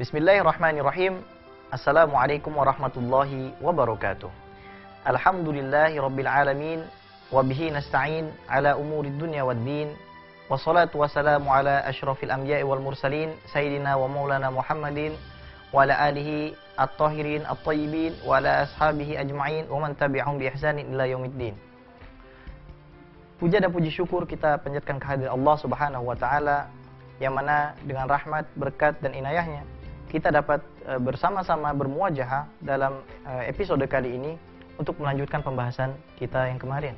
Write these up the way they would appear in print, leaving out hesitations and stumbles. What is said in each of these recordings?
Bismillahirrahmanirrahim. Assalamualaikum warahmatullahi wabarakatuh. Alhamdulillahi rabbil alamin. Wabihi nasta'in ala umuri dunya waddin. Wassalatu wassalamu ala ashrafil anbiya'i wal mursalin. Sayyidina wa maulana Muhammadin. Wa ala alihi at-tahirin at-tayyibin. Wa ala ashabihi ajma'in. Wa man tabi'ahum bi ihsanin ila yaumiddin. Puja dan puji syukur kita panjatkan kehadirat Allah Subhanahu wa taala, yang mana dengan rahmat, berkat dan inayahnya kita dapat bersama-sama bermuajahah dalam episode kali ini untuk melanjutkan pembahasan kita yang kemarin.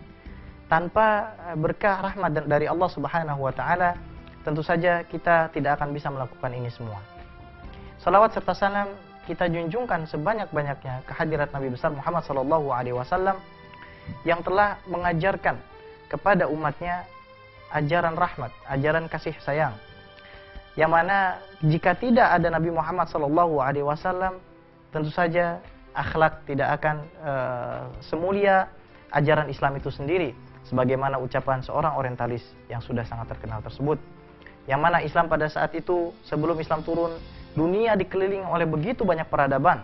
Tanpa berkah rahmat dari Allah Subhanahu wa taala, tentu saja kita tidak akan bisa melakukan ini semua. Salawat serta salam kita junjungkan sebanyak-banyaknya kehadirat Nabi besar Muhammad sallallahu alaihi wasallam yang telah mengajarkan kepada umatnya ajaran rahmat, ajaran kasih sayang. Yang mana jika tidak ada Nabi Muhammad SAW, tentu saja akhlak tidak akan semulia ajaran Islam itu sendiri, sebagaimana ucapan seorang orientalis yang sudah sangat terkenal tersebut. Yang mana Islam pada saat itu, sebelum Islam turun, dunia dikelilingi oleh begitu banyak peradaban,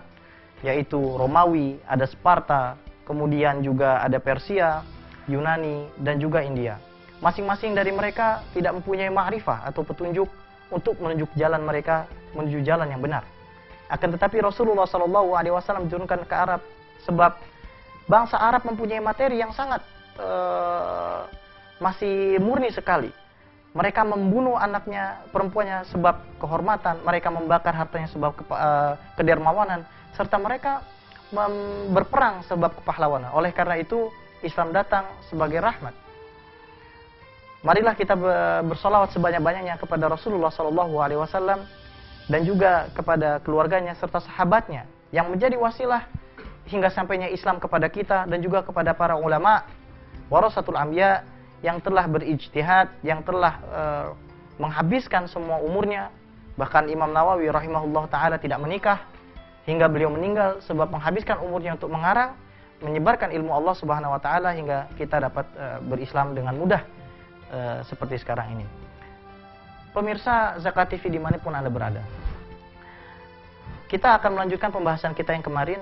yaitu Romawi, ada Sparta, kemudian juga ada Persia, Yunani, dan juga India. Masing-masing dari mereka tidak mempunyai ma'rifah atau petunjuk untuk menunjuk jalan mereka menuju jalan yang benar. Akan tetapi Rasulullah SAW diturunkan ke Arab sebab bangsa Arab mempunyai materi yang sangat masih murni sekali. Mereka membunuh anaknya, perempuannya sebab kehormatan, mereka membakar hartanya sebab kedermawanan, serta mereka berperang sebab kepahlawanan. Oleh karena itu Islam datang sebagai rahmat. Marilah kita bersolawat sebanyak-banyaknya kepada Rasulullah SAW dan juga kepada keluarganya serta sahabatnya yang menjadi wasilah hingga sampainya Islam kepada kita dan juga kepada para ulama warasatul anbiya yang telah berijtihad, yang telah menghabiskan semua umurnya. Bahkan Imam Nawawi rahimahullah ta'ala tidak menikah hingga beliau meninggal sebab menghabiskan umurnya untuk mengarang, menyebarkan ilmu Allah Subhanahu wa taala hingga kita dapat berislam dengan mudah seperti sekarang ini. Pemirsa Zakat TV dimanapun Anda berada, kita akan melanjutkan pembahasan kita yang kemarin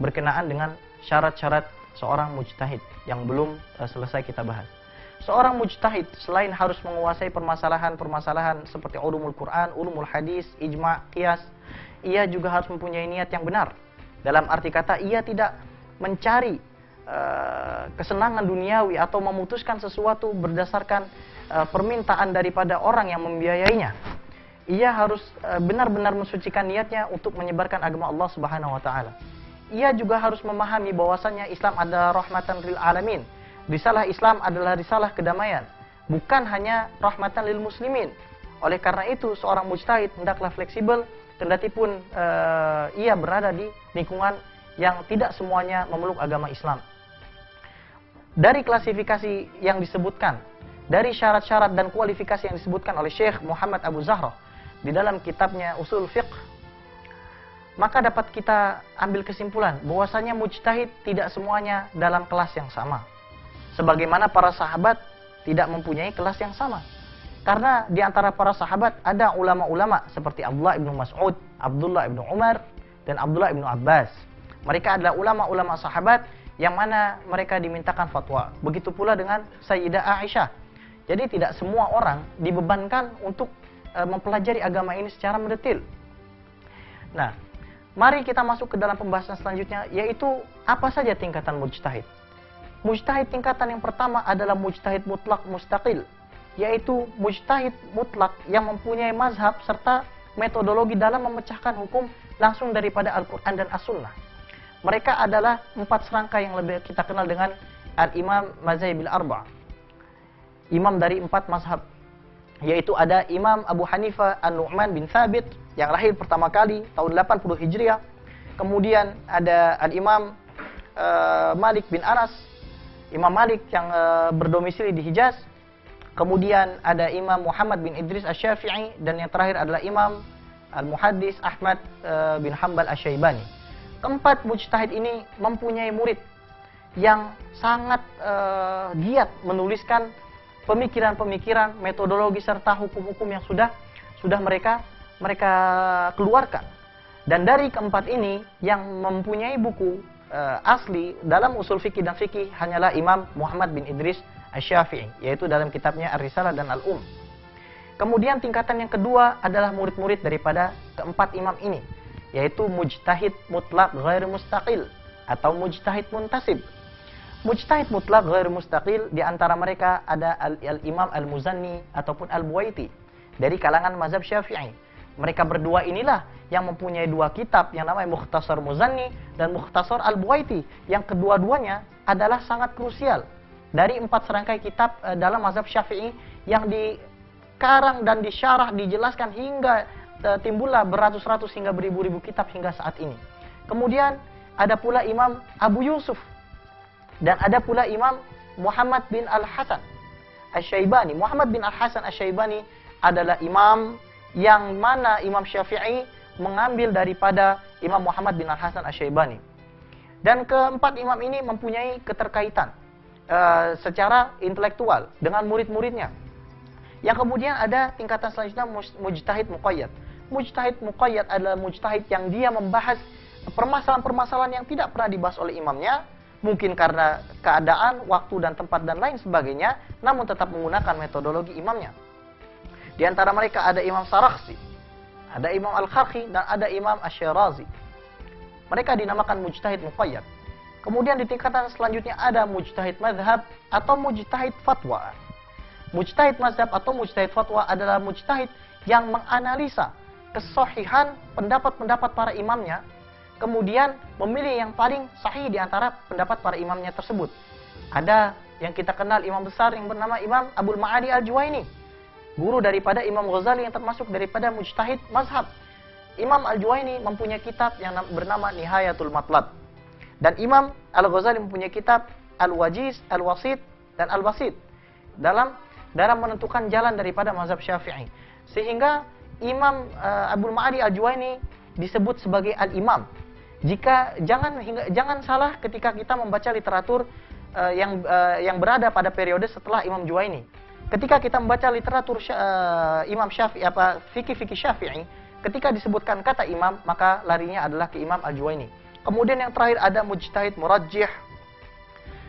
berkenaan dengan syarat-syarat seorang mujtahid yang belum selesai kita bahas. Seorang mujtahid selain harus menguasai permasalahan-permasalahan seperti ulumul Quran, ulumul hadis, ijma', qiyas, ia juga harus mempunyai niat yang benar. Dalam arti kata, ia tidak mencari kesenangan duniawi atau memutuskan sesuatu berdasarkan permintaan daripada orang yang membiayainya. Ia harus benar-benar mensucikan niatnya untuk menyebarkan agama Allah Subhanahu wa taala. Ia juga harus memahami bahwasanya Islam adalah rahmatan lil alamin. Risalah Islam adalah risalah kedamaian, bukan hanya rahmatan lil muslimin. Oleh karena itu seorang mujtahid hendaklah fleksibel kendati pun ia berada di lingkungan yang tidak semuanya memeluk agama Islam. Dari klasifikasi yang disebutkan, dari syarat-syarat dan kualifikasi yang disebutkan oleh Syekh Muhammad Abu Zahra di dalam kitabnya Usul Fiqh, maka dapat kita ambil kesimpulan bahwasanya mujtahid tidak semuanya dalam kelas yang sama. Sebagaimana para sahabat tidak mempunyai kelas yang sama. Karena di antara para sahabat ada ulama-ulama seperti Abdullah ibnu Mas'ud, Abdullah ibnu Umar, dan Abdullah ibnu Abbas. Mereka adalah ulama-ulama sahabat yang mana mereka dimintakan fatwa. Begitu pula dengan Sayyidah Aisyah. Jadi tidak semua orang dibebankan untuk mempelajari agama ini secara mendetil. Nah, mari kita masuk ke dalam pembahasan selanjutnya, yaitu apa saja tingkatan mujtahid. Mujtahid tingkatan yang pertama adalah mujtahid mutlak mustaqil, yaitu mujtahid mutlak yang mempunyai mazhab serta metodologi dalam memecahkan hukum langsung daripada Al-Quran dan As-Sunnah. Mereka adalah 4 serangkai yang lebih kita kenal dengan Al-Imam Mazhabil Arba'. Imam dari 4 mazhab, yaitu ada Imam Abu Hanifah An-Nu'man bin Thabit yang lahir pertama kali tahun 80 Hijriah. Kemudian ada Al-Imam Malik bin Anas, Imam Malik yang berdomisili di Hijaz. Kemudian ada Imam Muhammad bin Idris Asy-Syafi'i, dan yang terakhir adalah Imam Al-Muhaddis Ahmad bin Hanbal Asy-Syaibani. Keempat mujtahid ini mempunyai murid yang sangat giat menuliskan pemikiran-pemikiran, metodologi serta hukum-hukum yang sudah mereka keluarkan. Dan dari keempat ini yang mempunyai buku asli dalam usul fikih dan fikih hanyalah Imam Muhammad bin Idris Asy-Syafi'i, yaitu dalam kitabnya Ar-Risalah dan Al-Um. Kemudian tingkatan yang kedua adalah murid-murid daripada keempat imam ini, yaitu mujtahid mutlak ghair mustaqil atau mujtahid muntasib. Mujtahid mutlak ghair mustaqil, di antara mereka ada Al-Imam Al-Muzanni ataupun Al-Buwaiti dari kalangan mazhab Syafi'i. Mereka berdua inilah yang mempunyai dua kitab yang namanya Mukhtasar Muzanni dan Mukhtasar Al-Buwaiti, yang kedua-duanya adalah sangat krusial dari 4 serangkai kitab dalam mazhab Syafi'i yang dikarang dan disyarah, dijelaskan hingga timbullah beratus-ratus hingga beribu-ribu kitab hingga saat ini. Kemudian ada pula Imam Abu Yusuf dan ada pula Imam Muhammad bin Al-Hasan Asy-Syaibani. Muhammad bin Al-Hasan Asy-Syaibani adalah imam yang mana Imam Syafi'i mengambil daripada Imam Muhammad bin Al-Hasan Asy-Syaibani. Dan keempat imam ini mempunyai keterkaitan secara intelektual dengan murid-muridnya. Yang kemudian ada tingkatan selanjutnya mujtahid muqayyad. Mujtahid muqayyad adalah mujtahid yang dia membahas permasalahan-permasalahan yang tidak pernah dibahas oleh imamnya, mungkin karena keadaan, waktu dan tempat dan lain sebagainya, namun tetap menggunakan metodologi imamnya. Di antara mereka ada Imam Sarakhsi, ada Imam Al-Kharqi, dan ada Imam Asy-Syirazi. Mereka dinamakan mujtahid muqayyad. Kemudian di tingkatan selanjutnya ada mujtahid mazhab atau mujtahid fatwa. Mujtahid mazhab atau mujtahid fatwa adalah mujtahid yang menganalisa kesahihan pendapat-pendapat para imamnya, kemudian memilih yang paling sahih di antara pendapat para imamnya tersebut. Ada yang kita kenal imam besar yang bernama Imam Abdul Ma'ali Al-Juwaini, guru daripada Imam Ghazali yang termasuk daripada mujtahid mazhab. Imam Al-Juwaini mempunyai kitab yang bernama Nihayatul Matlab. Dan Imam Al-Ghazali mempunyai kitab Al-Wajiz, Al-Wasit, dan Al-Basit dalam menentukan jalan daripada mazhab Syafi'i. Sehingga Imam Abdul Ma'ali Al-Juwaini disebut sebagai Al-Imam. Jangan salah ketika kita membaca literatur yang berada pada periode setelah Imam Juwaini. Ketika kita membaca literatur Imam Syafi'i, fikih-fikih Syafi'i, ketika disebutkan kata imam, maka larinya adalah ke Imam Al-Juwaini. Kemudian yang terakhir ada mujtahid murajjih.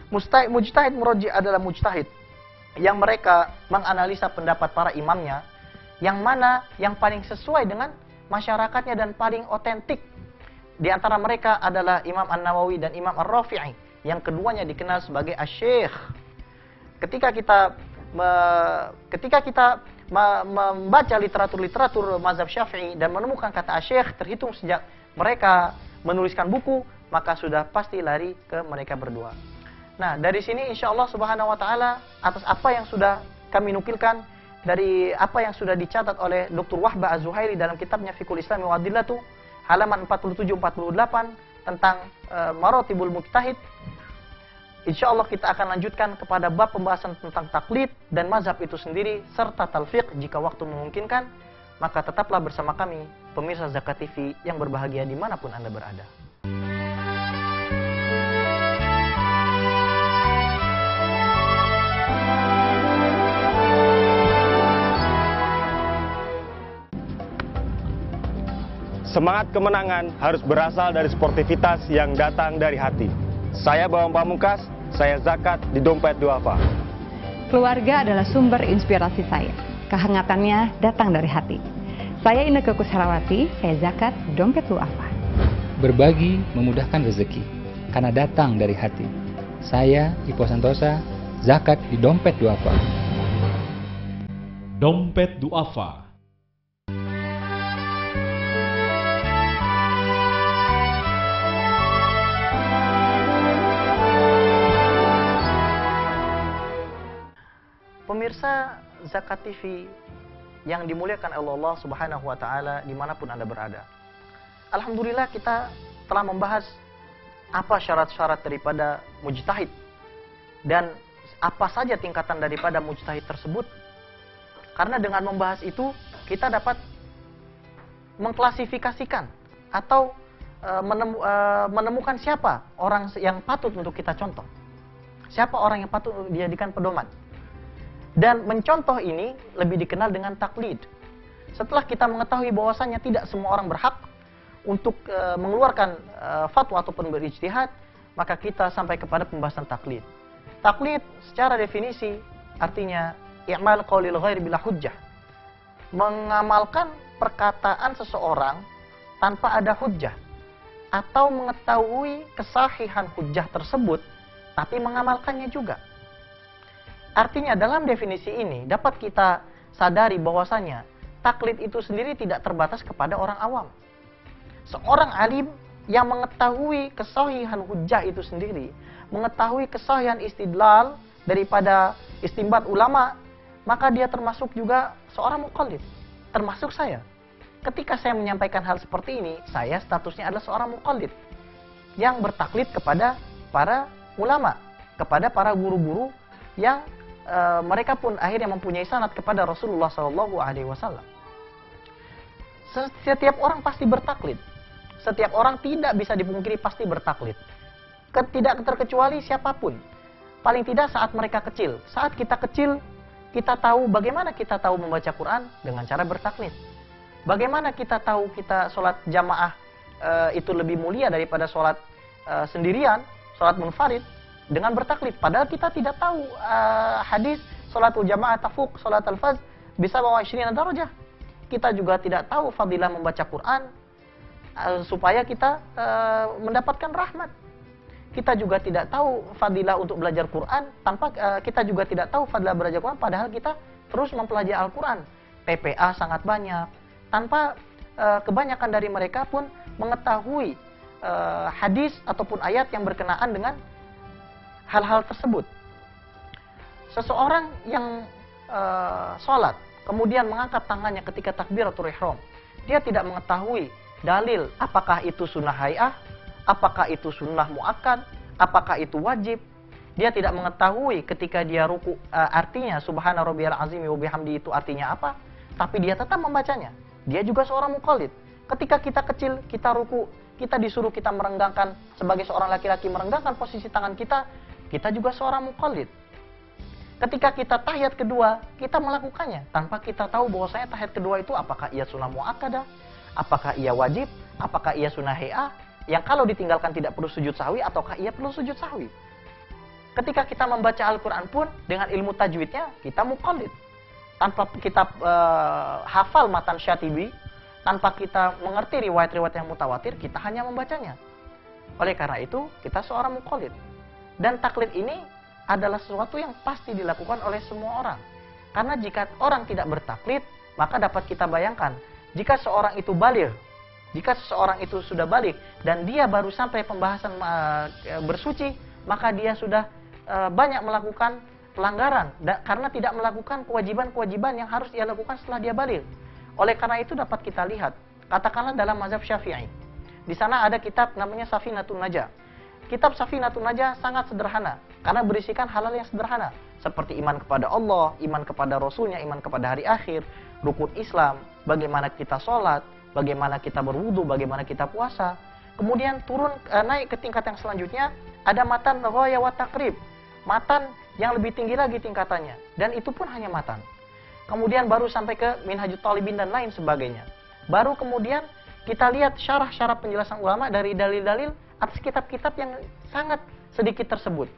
Mujtahid murajjih adalah mujtahid yang mereka menganalisa pendapat para imamnya, yang mana yang paling sesuai dengan masyarakatnya dan paling otentik. Di antara mereka adalah Imam An-Nawawi dan Imam Ar-Rafi'i, yang keduanya dikenal sebagai Asy-Syaikh. Ketika kita membaca literatur mazhab Syafi'i dan menemukan kata Asy-Syaikh, terhitung sejak mereka menuliskan buku, maka sudah pasti lari ke mereka berdua. Nah, dari sini insya Allah subhanahu wa ta'ala, atas apa yang sudah kami nukilkan, dari apa yang sudah dicatat oleh Dr. Wahbah Az-Zuhairi dalam kitabnya Fiqhul Islami wa Adillatuh, halaman 47-48, tentang Maratibul Mujtahid. Insya Allah kita akan lanjutkan kepada bab pembahasan tentang taklid dan mazhab itu sendiri, serta talfiq jika waktu memungkinkan. Maka tetaplah bersama kami, pemirsa Zakat TV yang berbahagia dimanapun Anda berada. Semangat kemenangan harus berasal dari sportivitas yang datang dari hati. Saya Bambang Pamungkas, saya zakat di Dompet Duafa. Keluarga adalah sumber inspirasi saya. Kehangatannya datang dari hati. Saya Inneke Koesherawati, saya zakat di Dompet Duafa. Berbagi memudahkan rezeki, karena datang dari hati. Saya Ipo Santosa, zakat di Dompet Duafa. Dompet Duafa. Pemirsa Zakat TV yang dimuliakan Allah Subhanahu wa ta'ala dimanapun Anda berada. Alhamdulillah kita telah membahas apa syarat-syarat daripada mujtahid dan apa saja tingkatan daripada mujtahid tersebut. Karena dengan membahas itu kita dapat mengklasifikasikan atau menemukan siapa orang yang patut untuk kita contoh. Siapa orang yang patut dijadikan pedoman. Dan mencontoh ini lebih dikenal dengan taklid. Setelah kita mengetahui bahwasannya tidak semua orang berhak untuk mengeluarkan fatwa ataupun berijtihad, maka kita sampai kepada pembahasan taklid. Taklid secara definisi artinya i'mal qaulil ghairi bila hujjah. Mengamalkan perkataan seseorang tanpa ada hujjah, atau mengetahui kesahihan hujjah tersebut tapi mengamalkannya juga. Artinya dalam definisi ini dapat kita sadari bahwasanya taklid itu sendiri tidak terbatas kepada orang awam. Seorang alim yang mengetahui kesahihan hujjah itu sendiri, mengetahui kesahihan istidlal daripada istimbat ulama, maka dia termasuk juga seorang muqallid, termasuk saya. Ketika saya menyampaikan hal seperti ini, saya statusnya adalah seorang muqallid yang bertaklid kepada para ulama, kepada para guru-guru yang mereka pun akhirnya mempunyai sanad kepada Rasulullah SAW. Setiap orang pasti bertaklid. Setiap orang tidak bisa dipungkiri pasti bertaklid. Tidak terkecuali siapapun. Paling tidak saat mereka kecil. Saat kita kecil, kita tahu bagaimana kita tahu membaca Quran dengan cara bertaklid. Bagaimana kita tahu kita sholat jamaah itu lebih mulia daripada sholat sendirian, sholat munfarid, dengan bertaklid. Padahal kita tidak tahu hadis sholatul jamaah tafuq sholat al-fajr bisa bawa 20 darajah. Kita juga tidak tahu fadilah membaca Quran supaya kita mendapatkan rahmat. Kita juga tidak tahu fadilah untuk belajar Quran tanpa kita juga tidak tahu fadilah belajar Quran padahal kita terus mempelajari Al-Quran. PPA sangat banyak. Tanpa kebanyakan dari mereka pun mengetahui hadis ataupun ayat yang berkenaan dengan hal-hal tersebut. Seseorang yang sholat kemudian mengangkat tangannya ketika takbiratul ihram, dia tidak mengetahui dalil apakah itu sunnah hay'ah, apakah itu sunnah muakkad, apakah itu wajib. Dia tidak mengetahui ketika dia ruku artinya subhana rabbiyal azim wa bihamdi itu artinya apa, tapi dia tetap membacanya. Dia juga seorang muqallid. Ketika kita kecil, kita ruku, kita disuruh kita merenggangkan sebagai seorang laki-laki merenggangkan posisi tangan kita, kita juga seorang muqallid. Ketika kita tahiyat kedua, kita melakukannya tanpa kita tahu bahwasanya tahiyat kedua itu apakah ia sunnah muakkadah, apakah ia wajib, apakah ia sunnah hay'ah, yang kalau ditinggalkan tidak perlu sujud sahwi, ataukah ia perlu sujud sahwi. Ketika kita membaca Al-Quran pun dengan ilmu tajwidnya, kita muqallid. Tanpa kita hafal matan Syatibi, tanpa kita mengerti riwayat-riwayat yang mutawatir, kita hanya membacanya. Oleh karena itu, kita seorang muqallid. Dan taklid ini adalah sesuatu yang pasti dilakukan oleh semua orang. Karena jika orang tidak bertaklid, maka dapat kita bayangkan, jika seorang itu baligh, jika seseorang itu sudah balik dan dia baru sampai pembahasan bersuci, maka dia sudah banyak melakukan pelanggaran karena tidak melakukan kewajiban-kewajiban yang harus ia lakukan setelah dia balik. Oleh karena itu dapat kita lihat, katakanlah dalam mazhab Syafi'i. Di sana ada kitab namanya Safinatun Najah. Kitab Safinatun Najah sangat sederhana karena berisikan hal-hal yang sederhana seperti iman kepada Allah, iman kepada Rasulnya, iman kepada hari akhir, rukun Islam, bagaimana kita sholat, bagaimana kita berwudu, bagaimana kita puasa. Kemudian naik ke tingkat yang selanjutnya, ada matan ghaya wa taqrib, matan yang lebih tinggi lagi tingkatannya, dan itu pun hanya matan. Kemudian baru sampai ke Minhajut Talibin dan lain sebagainya. Baru kemudian kita lihat syarah-syarah penjelasan ulama dari dalil-dalil atas kitab-kitab yang sangat sedikit tersebut.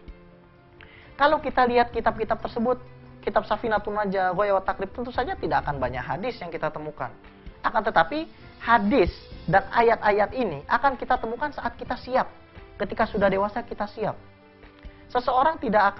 Kalau kita lihat kitab-kitab tersebut, kitab Safinatun Najah, Ghaya wa Taqrib, tentu saja tidak akan banyak hadis yang kita temukan. Akan tetapi hadis dan ayat-ayat ini akan kita temukan saat kita siap. Ketika sudah dewasa kita siap. Seseorang tidak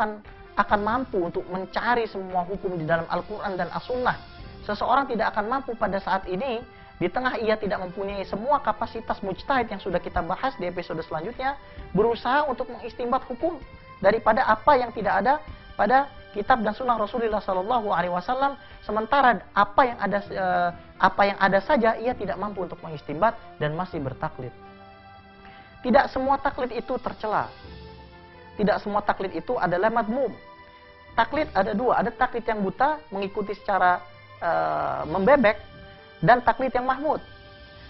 akan mampu untuk mencari semua hukum di dalam Al-Quran dan As-Sunnah. Seseorang tidak akan mampu pada saat ini, di tengah ia tidak mempunyai semua kapasitas mujtahid yang sudah kita bahas di episode selanjutnya, berusaha untuk mengistimbat hukum daripada apa yang tidak ada pada kitab dan sunnah Rasulullah SAW. Sementara apa yang ada saja ia tidak mampu untuk mengistimbat dan masih bertaklid. Tidak semua taklid itu tercela. Tidak semua taklid itu adalah madmum. Taklid ada dua, ada taklid yang buta mengikuti secara membebek, dan taklid yang mahmud.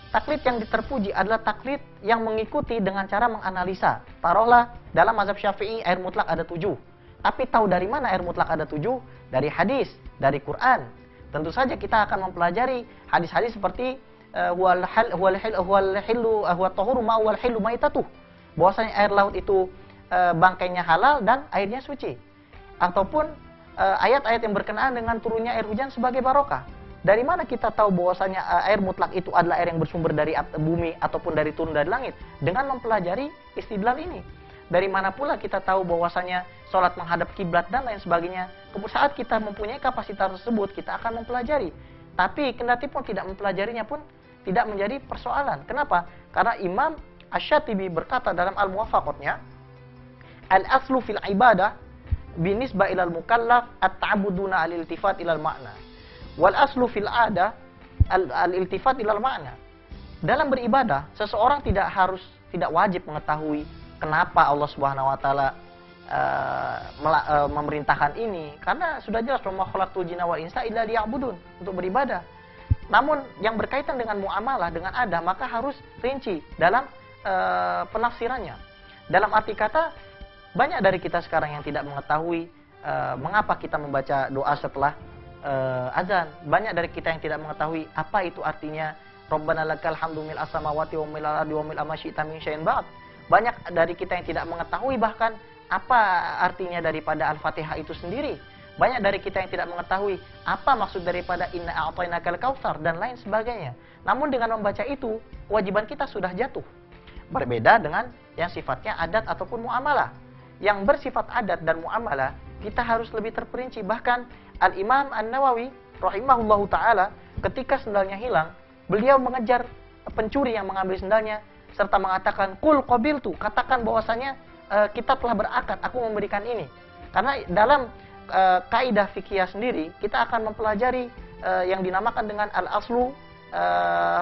Taklid yang terpuji adalah taklid yang mengikuti dengan cara menganalisa. Taruhlah dalam mazhab Syafi'i air mutlak ada 7. Tapi tahu dari mana air mutlak ada 7? Dari hadis, dari Quran. Tentu saja kita akan mempelajari hadis-hadis seperti huwa tahuru ma wal hilu maitatuh. Bahwasanya air laut itu bangkainya halal dan airnya suci. Ataupun ayat-ayat yang berkenaan dengan turunnya air hujan sebagai barokah. Dari mana kita tahu bahwasanya air mutlak itu adalah air yang bersumber dari bumi ataupun dari turun dari langit? Dengan mempelajari istidlal ini. Dari mana pula kita tahu bahwasanya sholat menghadap kiblat dan lain sebagainya? Saat kita mempunyai kapasitas tersebut, kita akan mempelajari. Tapi kendati pun tidak mempelajarinya pun tidak menjadi persoalan. Kenapa? Karena Imam Asy-Syatibi berkata dalam Al-Muwafaqatnya, al-aslu fil ibadah binisbah ilal mukallaf at-ta'abuduna al-iltifat ilal makna. Wal aslu fil ada al-iltifat ilal makna. Dalam beribadah, seseorang tidak wajib mengetahui kenapa Allah Subhanahu wa taala memerintahkan ini, karena sudah jelas wa ma khalaqtul jinna wal insa illa liya'budun, untuk beribadah. Namun yang berkaitan dengan muamalah, dengan ada, maka harus rinci dalam penafsirannya. Dalam arti kata, banyak dari kita sekarang yang tidak mengetahui mengapa kita membaca doa setelah azan. Banyak dari kita yang tidak mengetahui apa itu artinya Rabbana lakal hamdu mil as-samawati wa mil ardi wa mil ma syi'ta min syai'in ba'd. Banyak dari kita yang tidak mengetahui bahkan apa artinya daripada Al-Fatihah itu sendiri. Banyak dari kita yang tidak mengetahui apa maksud daripada inna a'tainakal kautsar dan lain sebagainya. Namun dengan membaca itu, kewajiban kita sudah jatuh. Berbeda dengan yang sifatnya adat ataupun muamalah. Yang bersifat adat dan muamalah, kita harus lebih terperinci. Bahkan Al-Imam An-Nawawi rahimahullahu ta'ala, ketika sendalnya hilang, beliau mengejar pencuri yang mengambil sendalnya, serta mengatakan, Qul qabiltu, katakan bahwasanya kita telah berakad, aku memberikan ini. Karena dalam kaidah fikih sendiri, kita akan mempelajari yang dinamakan dengan al-aslu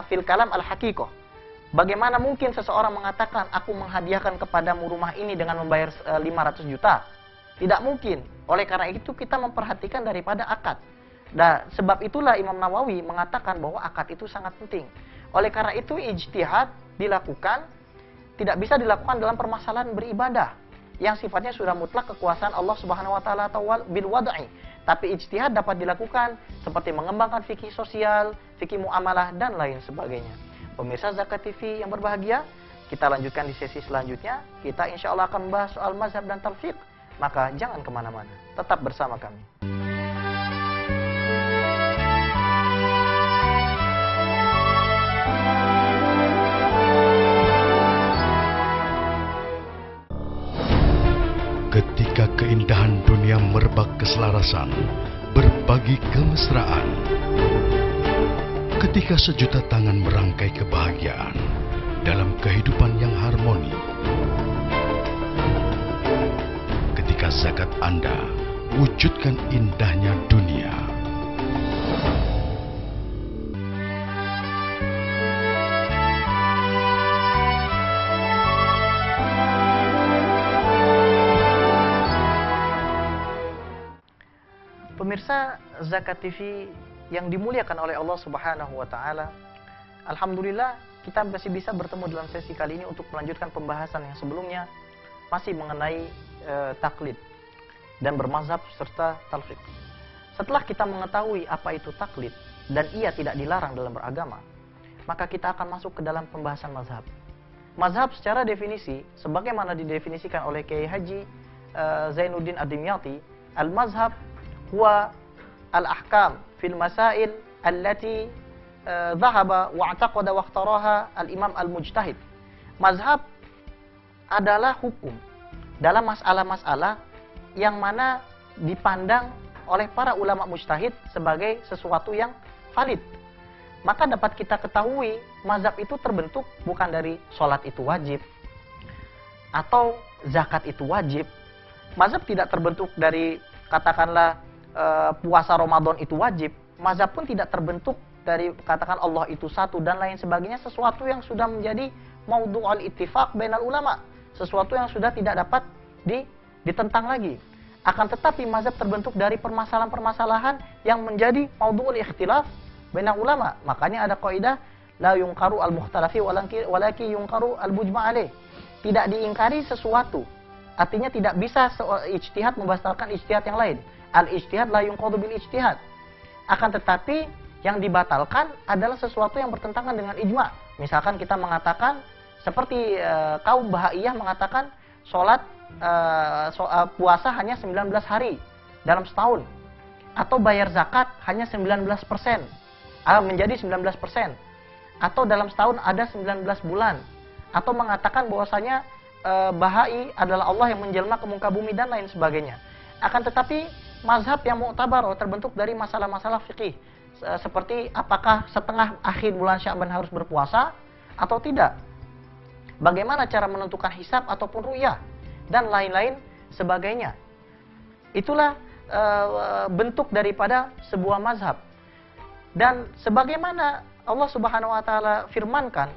fil kalam al-haqiqah. Bagaimana mungkin seseorang mengatakan, aku menghadiahkan kepadamu rumah ini dengan membayar 500 juta? Tidak mungkin. Oleh karena itu kita memperhatikan daripada akad. Dan sebab itulah Imam Nawawi mengatakan bahwa akad itu sangat penting. Oleh karena itu ijtihad dilakukan, tidak bisa dilakukan dalam permasalahan beribadah yang sifatnya sudah mutlak kekuasaan Allah Subhanahu wa taala atau bil wad'i. Tapi ijtihad dapat dilakukan seperti mengembangkan fikih sosial, fikih muamalah dan lain sebagainya. Pemirsa Zakat TV yang berbahagia, kita lanjutkan di sesi selanjutnya. Kita insya Allah akan membahas soal mazhab dan talfiq. Maka jangan kemana-mana, tetap bersama kami. Ketika keindahan dunia merebak keselarasan, berbagi kemesraan. Ketika sejuta tangan merangkai kebahagiaan dalam kehidupan yang harmoni. Ketika zakat Anda wujudkan indahnya dunia. Pemirsa Zakat TV yang dimuliakan oleh Allah Subhanahu wa taala, alhamdulillah kita masih bisa bertemu dalam sesi kali ini untuk melanjutkan pembahasan yang sebelumnya masih mengenai taklid dan bermazhab serta talfiq. Setelah kita mengetahui apa itu taklid dan ia tidak dilarang dalam beragama, maka kita akan masuk ke dalam pembahasan mazhab. Mazhab secara definisi sebagaimana didefinisikan oleh Kiai Haji Zainuddin Ad-Dimyati, al-mazhab huwa al-ahkam fil masail allati dhahaba wa i'taqada wa ikhtaraha al-imam al-mujtahid. Mazhab adalah hukum dalam masalah-masalah yang mana dipandang oleh para ulama mujtahid sebagai sesuatu yang valid. Maka dapat kita ketahui mazhab itu terbentuk bukan dari sholat itu wajib atau zakat itu wajib. Mazhab tidak terbentuk dari katakanlah puasa Ramadan itu wajib. Mazhab pun tidak terbentuk dari katakan Allah itu satu dan lain sebagainya, sesuatu yang sudah menjadi maudhu'ul ittifaq bainal ulama, sesuatu yang sudah tidak dapat ditentang lagi. Akan tetapi mazhab terbentuk dari permasalahan-permasalahan yang menjadi maudhu'ul ikhtilaf bainal ulama. Makanya ada kaidah la yunqaru al-mukhtalafi walaki yunqaru al-mujma' alaih. Tidak diingkari sesuatu. Artinya tidak bisa ijtihad membatalkan ijtihad yang lain. Al-ijtihad la yunqadu bil ijtihad. Akan tetapi yang dibatalkan adalah sesuatu yang bertentangan dengan ijma. Misalkan kita mengatakan seperti kaum Bahaiyah mengatakan puasa hanya 19 hari dalam setahun, atau bayar zakat hanya 19%, menjadi 19%, atau dalam setahun ada 19 bulan, atau mengatakan bahwasanya Bahai adalah Allah yang menjelma ke muka bumi dan lain sebagainya. Akan tetapi mazhab yang mu'tabar terbentuk dari masalah-masalah fikih, seperti apakah setengah akhir bulan Sya'ban harus berpuasa atau tidak, bagaimana cara menentukan hisab ataupun ru'yah, dan lain-lain sebagainya. Itulah bentuk daripada sebuah mazhab. Dan sebagaimana Allah Subhanahu wa taala firmankan,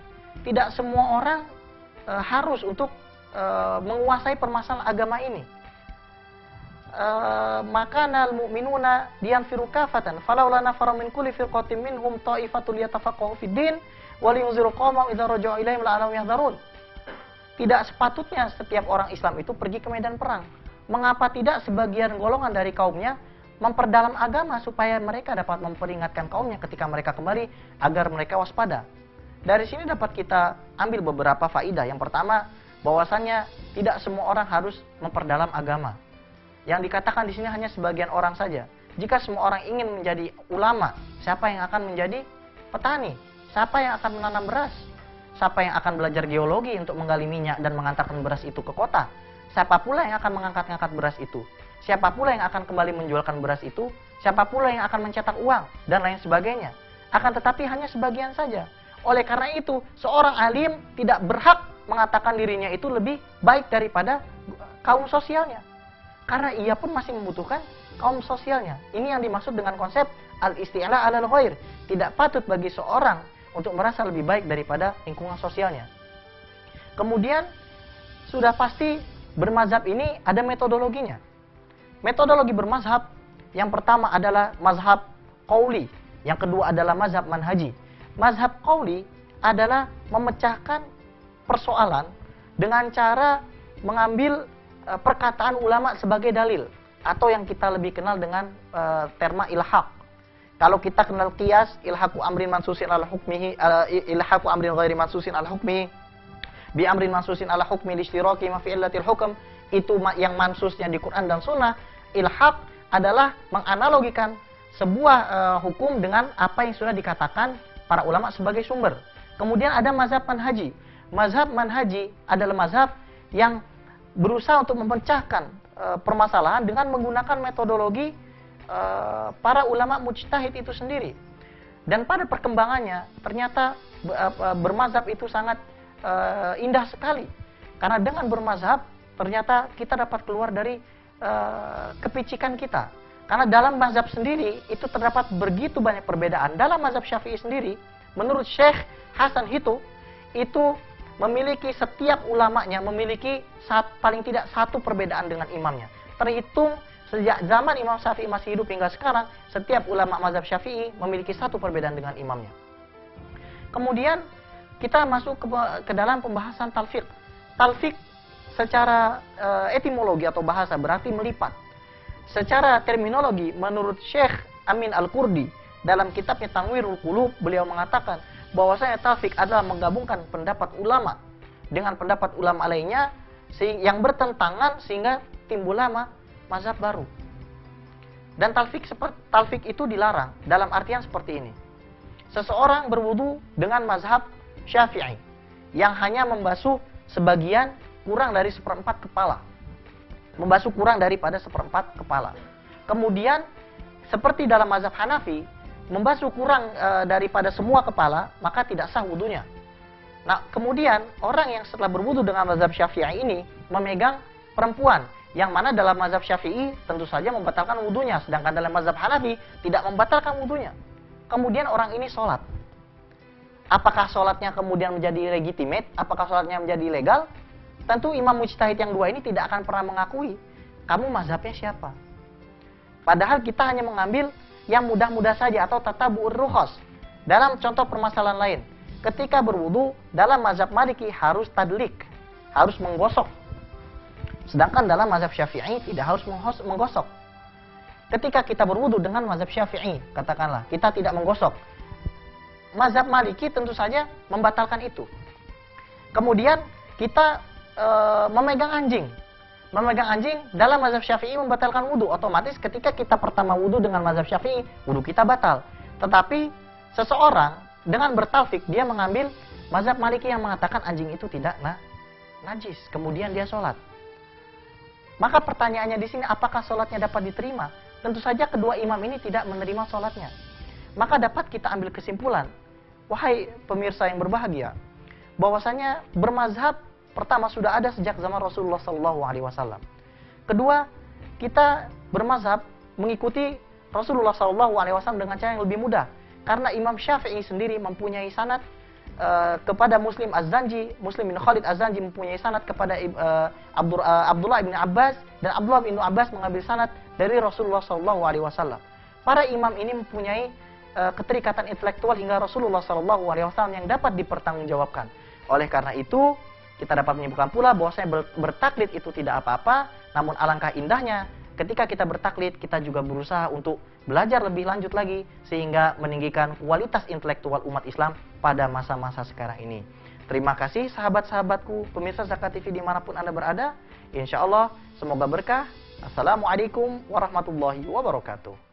tidak semua orang harus untuk menguasai permasalahan agama ini. Makanal mu'minuna diyanfiru kafatan falaula nafara min kulli firqatin minhum ta'ifatul yatafaqahu fid din wa liyunziru qaumahum idza raja'u ilaihim la'allahum yahdharun. Tidak sepatutnya setiap orang Islam itu pergi ke medan perang. Mengapa tidak sebagian golongan dari kaumnya memperdalam agama supaya mereka dapat memperingatkan kaumnya ketika mereka kembali agar mereka waspada. Dari sini dapat kita ambil beberapa faidah. Yang pertama, bahwasannya tidak semua orang harus memperdalam agama. Yang dikatakan di sini hanya sebagian orang saja. Jika semua orang ingin menjadi ulama, siapa yang akan menjadi petani? Siapa yang akan menanam beras? Siapa yang akan belajar geologi untuk menggali minyak dan mengantarkan beras itu ke kota? Siapa pula yang akan mengangkat-ngangkat beras itu? Siapa pula yang akan kembali menjualkan beras itu? Siapa pula yang akan mencetak uang? Dan lain sebagainya. Akan tetapi hanya sebagian saja. Oleh karena itu, seorang alim tidak berhak mengatakan dirinya itu lebih baik daripada kaum sosialnya. Karena ia pun masih membutuhkan kaum sosialnya. Ini yang dimaksud dengan konsep al-isti'la 'alal ghair. Tidak patut bagi seorang untuk merasa lebih baik daripada lingkungan sosialnya. Kemudian, sudah pasti bermazhab ini ada metodologinya. Metodologi bermazhab, yang pertama adalah mazhab qauli, yang kedua adalah mazhab manhaji. Mazhab qauli adalah memecahkan persoalan dengan cara mengambil perkataan ulama sebagai dalil, atau yang kita lebih kenal dengan terma ilhaq. Kalau kita kenal qiyas, ilhaqu amrin mansusin ala hukmihi, ilhaqu amrin ghairi mansusin ala hukmihi bi amrin mansusin ala hukmi listiraki ma fi illatil hukm, itu yang mansusnya di Quran dan Sunnah. Ilhaq adalah menganalogikan sebuah hukum dengan apa yang sudah dikatakan para ulama sebagai sumber. Kemudian ada mazhab manhaji. Mazhab manhaji adalah mazhab yang berusaha untuk memecahkan permasalahan dengan menggunakan metodologi para ulama mujtahid itu sendiri. Dan pada perkembangannya ternyata bermazhab itu sangat indah sekali. Karena dengan bermazhab ternyata kita dapat keluar dari kepicikan kita. Karena dalam mazhab sendiri itu terdapat begitu banyak perbedaan. Dalam mazhab Syafi'i sendiri, menurut Syekh Hasan Hittu, itu memiliki setiap ulamanya memiliki paling tidak satu perbedaan dengan imamnya. Terhitung sejak zaman Imam Syafi'i masih hidup hingga sekarang, setiap ulama mazhab Syafi'i memiliki satu perbedaan dengan imamnya. Kemudian kita masuk ke dalam pembahasan talfiq. Talfiq secara etimologi atau bahasa berarti melipat. Secara terminologi, menurut Syekh Amin Al-Qurdi dalam kitabnya Tanwirul Qulub, beliau mengatakan bahwasanya talfiq adalah menggabungkan pendapat ulama dengan pendapat ulama lainnya yang bertentangan sehingga timbullah mazhab baru. Dan talfiq itu dilarang dalam artian seperti ini. Seseorang berwudu dengan mazhab Syafi'i yang hanya membasuh sebagian kurang dari seperempat kepala. Membasuh kurang daripada seperempat kepala. Kemudian seperti dalam mazhab Hanafi, membasuh kurang daripada semua kepala, maka tidak sah wudunya. Nah, kemudian orang yang setelah berwudu dengan mazhab Syafi'i ini memegang perempuan, yang mana dalam mazhab Syafi'i tentu saja membatalkan wudunya, sedangkan dalam mazhab Hanafi tidak membatalkan wudunya. Kemudian orang ini sholat. Apakah sholatnya kemudian menjadi legitimate? Apakah sholatnya menjadi legal? Tentu imam mujtahid yang dua ini tidak akan pernah mengakui kamu mazhabnya siapa. Padahal kita hanya mengambil yang mudah-mudah saja atau tatabu'ur rukhas. Dalam contoh permasalahan lain, ketika berwudu dalam mazhab Maliki harus tadlik, harus menggosok. Sedangkan dalam mazhab Syafi'i tidak harus menggosok. ketika kita berwudu dengan mazhab Syafi'i, katakanlah kita tidak menggosok, mazhab Maliki tentu saja membatalkan itu. Kemudian kita memegang anjing dalam mazhab Syafi'i membatalkan wudu. Otomatis ketika kita pertama wudu dengan mazhab Syafi'i, wudu kita batal. Tetapi seseorang dengan bertalfik, dia mengambil mazhab Maliki yang mengatakan anjing itu tidak najis, kemudian dia sholat. Maka pertanyaannya di sini, apakah sholatnya dapat diterima? Tentu saja kedua imam ini tidak menerima sholatnya. Maka dapat kita ambil kesimpulan, wahai pemirsa yang berbahagia, bahwasanya bermazhab pertama sudah ada sejak zaman Rasulullah SAW. Kedua, kita bermazhab mengikuti Rasulullah SAW dengan cara yang lebih mudah. Karena Imam Syafi'i sendiri mempunyai sanad kepada Muslim bin Khalid Az-Zanji mempunyai sanad kepada Abdullah bin Abbas, dan Abdullah bin Abbas mengambil sanad dari Rasulullah SAW. Para imam ini mempunyai keterikatan intelektual hingga Rasulullah SAW yang dapat dipertanggungjawabkan. Oleh karena itu, kita dapat menyimpulkan pula bahwasanya bertaklid itu tidak apa-apa, namun alangkah indahnya ketika kita bertaklid, kita juga berusaha untuk belajar lebih lanjut lagi sehingga meninggikan kualitas intelektual umat Islam pada masa-masa sekarang ini. Terima kasih sahabat-sahabatku, pemirsa Zakat TV dimanapun Anda berada. Insya Allah semoga berkah. Assalamualaikum warahmatullahi wabarakatuh.